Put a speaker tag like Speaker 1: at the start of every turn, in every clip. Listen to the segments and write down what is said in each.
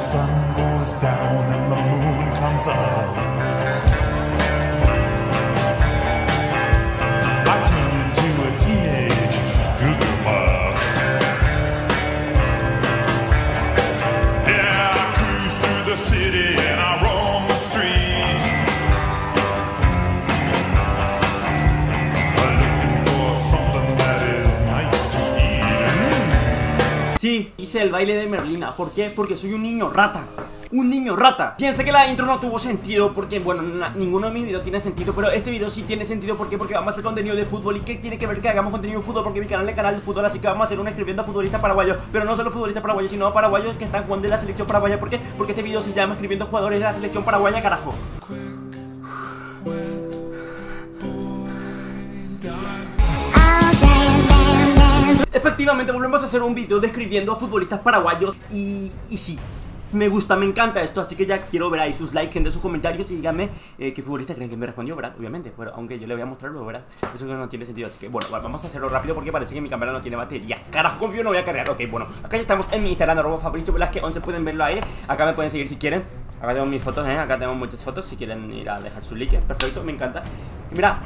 Speaker 1: sun goes down and the moon comes up, I turn into a teenage hoodlum. Yeah, I cruise through the city and I roam the streets, looking for something that is nice to eat.
Speaker 2: Sí, hice el baile de Merlina. ¿Por qué? Porque soy un niño rata. Un niño rata. Piense que la intro no tuvo sentido porque, bueno, ninguno de mis videos tiene sentido, pero este video sí tiene sentido. ¿Por qué? Porque vamos a hacer contenido de fútbol. ¿Y qué tiene que ver que hagamos contenido de fútbol? Porque mi canal es canal de fútbol, así que vamos a hacer un escribiendo a futbolistas paraguayos. Pero no solo futbolistas paraguayos, sino a paraguayos que están jugando de la selección paraguaya. ¿Por qué? Porque este video se llama escribiendo jugadores de la selección paraguaya, carajo. Efectivamente, volvemos a hacer un video describiendo a futbolistas paraguayos y sí, me gusta, me encanta esto, así que ya quiero ver ahí sus likes, gente, sus comentarios y díganme qué futbolista creen que me respondió, ¿verdad? Obviamente, pero aunque yo le voy a mostrar luego, ¿verdad? Eso no tiene sentido, así que bueno, vamos a hacerlo rápido porque parece que mi cámara no tiene batería. Carajo, yo no voy a cargar. Ok, bueno, acá ya estamos en mi Instagram, @FabrizioVelasquez11, pueden verlo ahí. Acá me pueden seguir si quieren. Acá tengo mis fotos, acá tengo muchas fotos, si quieren ir a dejar su like, perfecto, me encanta. Y mira,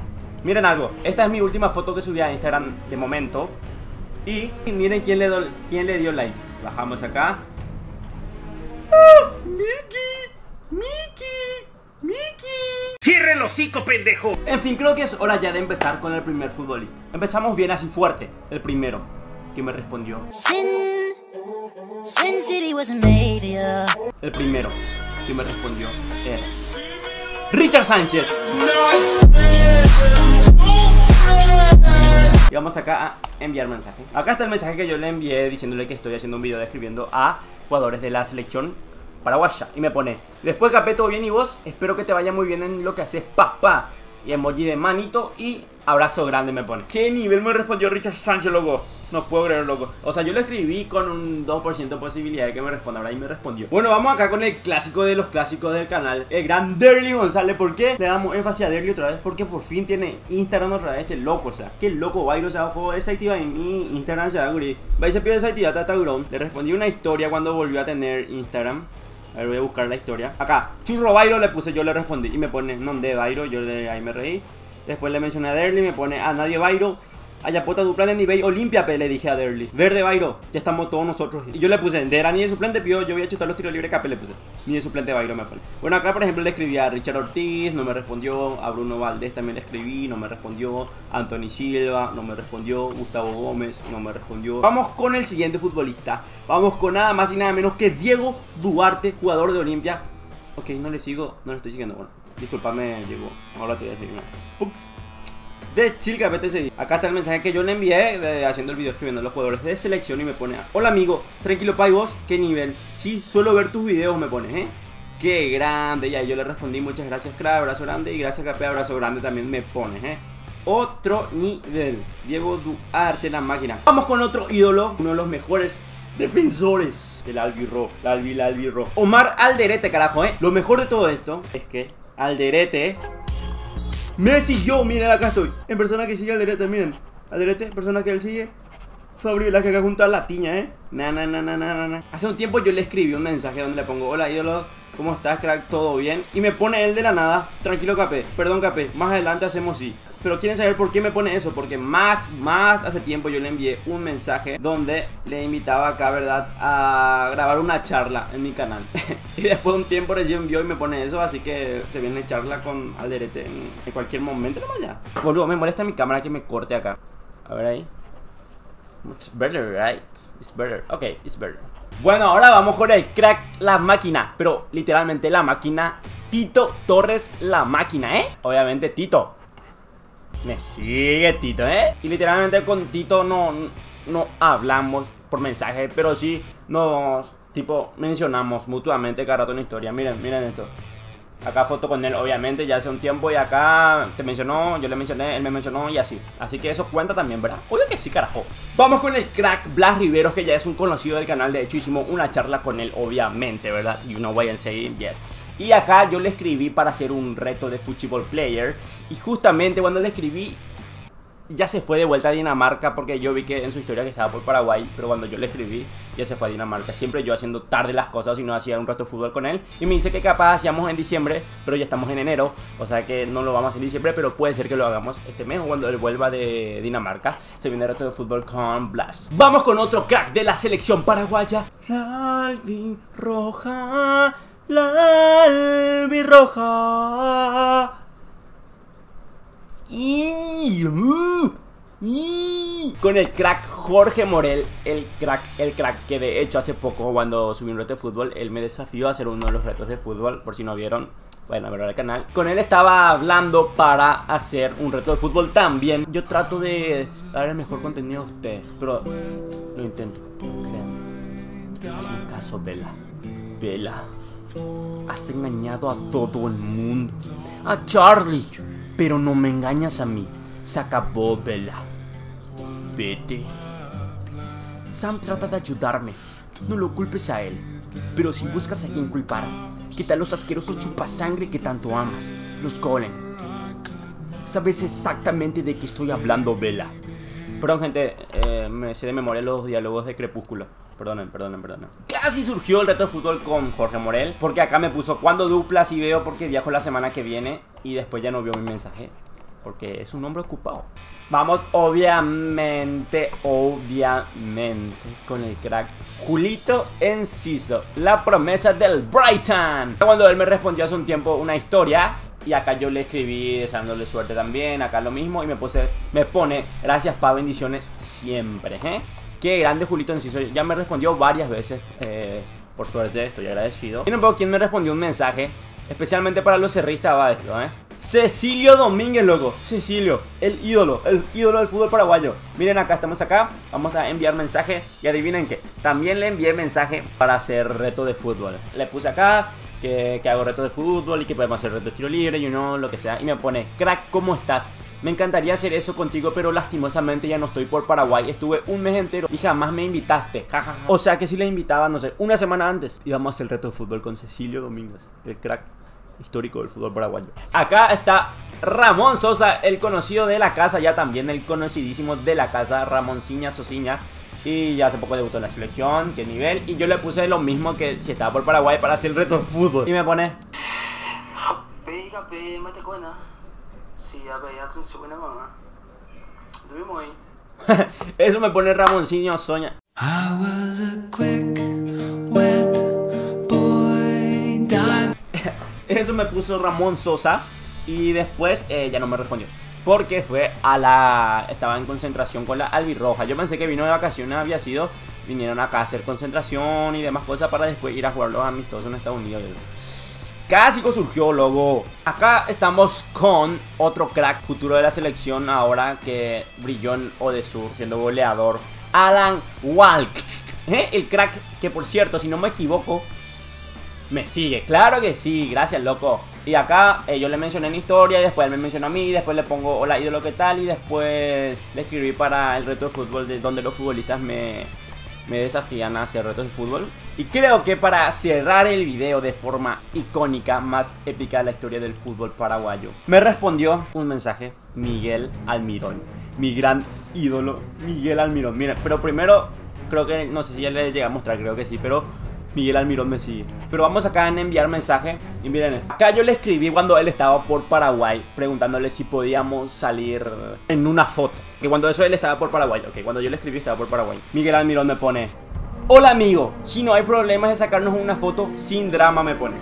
Speaker 2: miren algo, esta es mi última foto que subí a Instagram de momento. Y miren quién le dio like. Bajamos acá. ¡Oh! ¡Miki! ¡Cierre el hocico, pendejo! En fin, creo que es hora ya de empezar con el primer futbolista. Empezamos bien así fuerte. El primero que me respondió.
Speaker 3: Sin City wasn't made, yeah.
Speaker 2: El primero que me respondió es Richard Sánchez. Y vamos acá a enviar mensaje. Acá está el mensaje que yo le envié diciéndole que estoy haciendo un video describiendo a jugadores de la selección paraguaya. Y me pone: después Capé, todo bien y vos, espero que te vaya muy bien en lo que haces, papá. Y emoji de manito y abrazo grande me pone. ¿Qué nivel me respondió Richard Sánchez, loco? No puedo creer, loco. O sea, yo lo escribí con un 2% de posibilidad de que me responda. Ahora y me respondió. Bueno, vamos acá con el clásico de los clásicos del canal, el gran Derly González. ¿Por qué le damos énfasis a Derly otra vez? Porque por fin tiene Instagram otra vez este loco. O sea, qué loco, Bairo. O sea, juego de Saitiva en mi Instagram se va a gurir. Va y se pide Saitiva, Tataurón. Le respondí una historia cuando volvió a tener Instagram. A ver, voy a buscar la historia. Acá, Churro Bairo le puse, yo le respondí. Y me pone, ¿dónde Bairo? Ahí me reí. Después le mencioné a Derly, me pone, a nadie Bairo. Ayapota dupla de nivel Olimpia, le dije a Derly. Verde Bairo, ya estamos todos nosotros. Y yo le puse, de era ni de suplente, pío, yo voy a chutar los tiros libres, Capé le puse. Ni de suplente Bairo me pone. Bueno, acá por ejemplo le escribí a Richard Ortiz, no me respondió. A Bruno Valdés también le escribí, no me respondió. Anthony Silva, no me respondió. Gustavo Gómez, no me respondió. Vamos con el siguiente futbolista. Vamos con nada más y nada menos que Diego Duarte, jugador de Olimpia. Ok, no le sigo, no le estoy siguiendo. Bueno, disculpame, llegó. Ahora te voy a seguir. Pups. De Chilca PTC. Acá está el mensaje que yo le envié haciendo el video escribiendo a los jugadores de selección y me pone: hola amigo, tranquilo pa' y vos, ¿qué nivel? Sí, suelo ver tus videos, me pone, qué grande. Y ahí yo le respondí: muchas gracias, crack, abrazo grande. Y gracias, Capé, abrazo grande también me pone, Otro nivel, Diego Duarte, la máquina. Vamos con otro ídolo, uno de los mejores defensores del albirro, albirro, Omar Alderete, carajo, Lo mejor de todo esto es que Alderete me siguió, miren, acá estoy. En persona que sigue Alderete, miren. Alderete, persona que él sigue. Fabri Velasquez acá junto a la tiña, Hace un tiempo yo le escribí un mensaje donde le pongo: hola ídolo, ¿cómo estás, crack? ¿Todo bien? Y me pone él de la nada: tranquilo, Capé, perdón, Capé, más adelante hacemos sí. Pero quieren saber por qué me pone eso. Porque más hace tiempo yo le envié un mensaje donde le invitaba acá, ¿verdad?, a grabar una charla en mi canal. Y después de un tiempo recién envió y me pone eso. Así que se viene charla con Alderete en cualquier momento, nomás ya. Boludo, me molesta mi cámara que me corte acá. A ver ahí. It's better, right? It's better. Ok, it's better. Bueno, ahora vamos con el crack, la máquina. Pero literalmente la máquina, Tito Torres, la máquina, Obviamente Tito. Me sigue Tito, Y literalmente con Tito no hablamos por mensaje, pero sí nos, tipo, mencionamos mutuamente cada rato una historia. Miren esto. Acá foto con él, obviamente, ya hace un tiempo. Y acá te mencionó, yo le mencioné, él me mencionó y así. Así que eso cuenta también, ¿verdad? Obvio que sí, carajo. Vamos con el crack Blas Riveros, que ya es un conocido del canal. De hecho, hicimos una charla con él, obviamente, ¿verdad? You know why I'm saying yes. Y acá yo le escribí para hacer un reto de Football Player. Y justamente cuando le escribí, ya se fue de vuelta a Dinamarca porque yo vi que en su historia que estaba por Paraguay, pero cuando yo le escribí ya se fue a Dinamarca. Siempre yo haciendo tarde las cosas y no hacía un rato de fútbol con él. Y me dice que capaz hacíamos en diciembre, pero ya estamos en enero, o sea que no lo vamos a hacer en diciembre, pero puede ser que lo hagamos este mes o cuando él vuelva de Dinamarca. Se viene el rato de fútbol con Blas. Vamos con otro crack de la selección paraguaya. La albirroja, la albirroja. Con el crack Jorge Morel, el crack que de hecho hace poco cuando subí un reto de fútbol, él me desafió a hacer uno de los retos de fútbol, por si no vieron, vayan a verlo al canal. Con él estaba hablando para hacer un reto de fútbol también. Yo trato de dar el mejor contenido a ustedes, pero lo intento, créanme. Hazme caso, Bella. Bella, has engañado a todo el mundo, a Charlie, pero no me engañas a mí. Se acabó, Bella. Vete. Sam trata de ayudarme. No lo culpes a él. Pero si buscas a quien culpar, quita a los asquerosos chupasangre que tanto amas, los Golem. Sabes exactamente de qué estoy hablando, Bella. Perdón, gente, me sé de memoria los diálogos de Crepúsculo. Perdonen. Casi surgió el reto de fútbol con Jorge Morel, porque acá me puso cuando duplas y veo porque viajo la semana que viene. Y después ya no vio mi mensaje, porque es un hombre ocupado. Vamos obviamente con el crack Julito Enciso, la promesa del Brighton. Cuando él me respondió hace un tiempo una historia, y acá yo le escribí deseándole suerte también, acá lo mismo, y me pone gracias pa, bendiciones siempre, Qué grande Julito Enciso, ya me respondió varias veces, por suerte estoy agradecido. Miren un poco quién me respondió un mensaje, especialmente para los cerristas va esto, Cecilio Domínguez, loco. Cecilio, el ídolo del fútbol paraguayo. Miren acá, estamos acá. Vamos a enviar mensaje. Y adivinen qué, también le envié mensaje para hacer reto de fútbol. Le puse acá que hago reto de fútbol y que podemos hacer reto de tiro libre, lo que sea. Y me pone, crack, ¿cómo estás? Me encantaría hacer eso contigo, pero lastimosamente ya no estoy por Paraguay. Estuve un mes entero y jamás me invitaste. Jajaja. O sea que si le invitaba, no sé, una semana antes. Y vamos a hacer el reto de fútbol con Cecilio Domínguez, el crack histórico del fútbol paraguayo. Acá está Ramón Sosa, el conocido de la casa, ya también el conocidísimo de la casa, Ramonciña Sosiña. Y ya hace poco debutó en la selección, qué nivel. Y yo le puse lo mismo que si estaba por Paraguay para hacer el reto de fútbol. Y me pone... Eso me pone Ramonciño Soña. Eso me puso Ramón Sosa. Y después ya no me respondió, porque fue estaba en concentración con la albirroja. Yo pensé que vino de vacaciones, vinieron acá a hacer concentración y demás cosas para después ir a jugar los amistosos en Estados Unidos. Casi surgió, logo. Acá estamos con otro crack futuro de la selección ahora que brilló en Odesur siendo goleador, Alan Walk. El crack que, por cierto, si no me equivoco, me sigue. Claro que sí, gracias, loco. Y acá yo le mencioné en historia y después él me mencionó a mí, después le pongo hola ídolo, ¿qué tal? Y después le escribí para el reto de fútbol donde los futbolistas me desafían a hacer retos de fútbol. Y creo que para cerrar el video de forma icónica, más épica de la historia del fútbol paraguayo, me respondió un mensaje Miguel Almirón, mi gran ídolo Miguel Almirón. Miren, pero primero, creo que, no sé si ya le llegué a mostrar, creo que sí, pero Miguel Almirón me sigue. Pero vamos acá en enviar mensaje. Y miren, acá yo le escribí cuando él estaba por Paraguay, preguntándole si podíamos salir en una foto. Que cuando eso él estaba por Paraguay, ok, cuando yo le escribí estaba por Paraguay. Miguel Almirón me pone: hola amigo, si no hay problemas de sacarnos una foto, sin drama, me pone.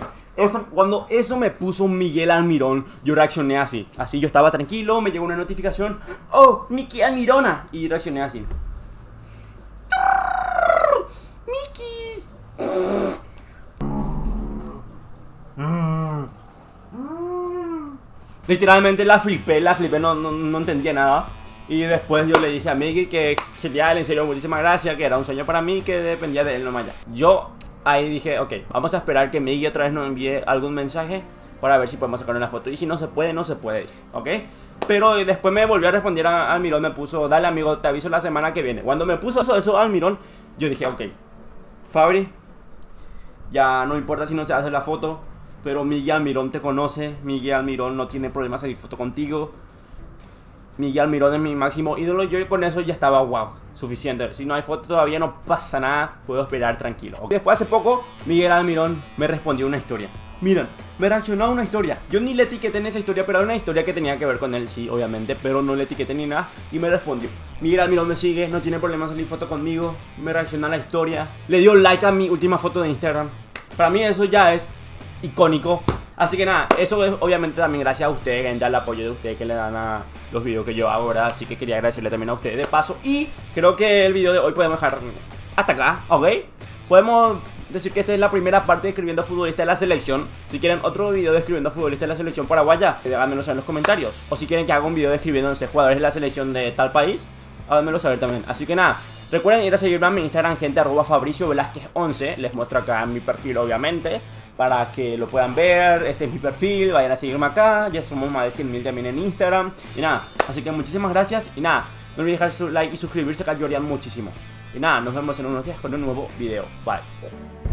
Speaker 2: Cuando eso me puso Miguel Almirón, yo reaccioné así. Así yo estaba tranquilo, me llegó una notificación: oh, Miki Almirona. Y reaccioné así. Literalmente la flipé, no entendía nada. Y después yo le dije a Miki que genial, en serio, muchísimas gracias, que era un sueño para mí, que dependía de él nomás ya. Yo ahí dije, ok, vamos a esperar que Miki otra vez nos envíe algún mensaje para ver si podemos sacar una foto. Y si no se puede, no se puede, ok. Pero después me volvió a responder a Almirón, me puso: dale amigo, te aviso la semana que viene. Cuando me puso eso Almirón, yo dije, ok, Fabri, ya no importa si no se hace la foto, pero Miguel Almirón te conoce, Miguel Almirón no tiene problema salir foto contigo. Miguel Almirón es mi máximo ídolo. Yo con eso ya estaba wow, suficiente. Si no hay foto todavía no pasa nada, puedo esperar tranquilo. Después hace poco Miguel Almirón me respondió una historia. Miren, me reaccionó a una historia. Yo ni le etiqueté en esa historia, pero era una historia que tenía que ver con él, sí, obviamente. Pero no le etiqueté ni nada y me respondió. Miguel Almirón me sigue, no tiene problema salir foto conmigo. Me reaccionó a la historia. Le dio like a mi última foto de Instagram. Para mí eso ya es icónico. Así que nada, eso es obviamente también gracias a ustedes, gente, al apoyo de ustedes que le dan a los videos que yo hago, ¿verdad? Así que quería agradecerle también a ustedes de paso. Y creo que el video de hoy podemos dejar hasta acá, ¿ok? Podemos decir que esta es la primera parte de escribiendo a futbolista de la selección. Si quieren otro video de escribiendo a futbolista de la selección paraguaya, háganmelo saber en los comentarios. O si quieren que haga un video de escribiendo, no sé, jugadores de la selección de tal país, háganmelo saber también. Así que nada, recuerden ir a seguirme a mi Instagram, gente, @FabricioVelázquez11. Les muestro acá en mi perfil, obviamente, para que lo puedan ver. Este es mi perfil, vayan a seguirme acá. Ya somos más de 100.000 también en Instagram. Y nada, así que muchísimas gracias. Y nada, no olviden dejar su like y suscribirse, que ayudarían muchísimo. Y nada, nos vemos en unos días con un nuevo video. Bye.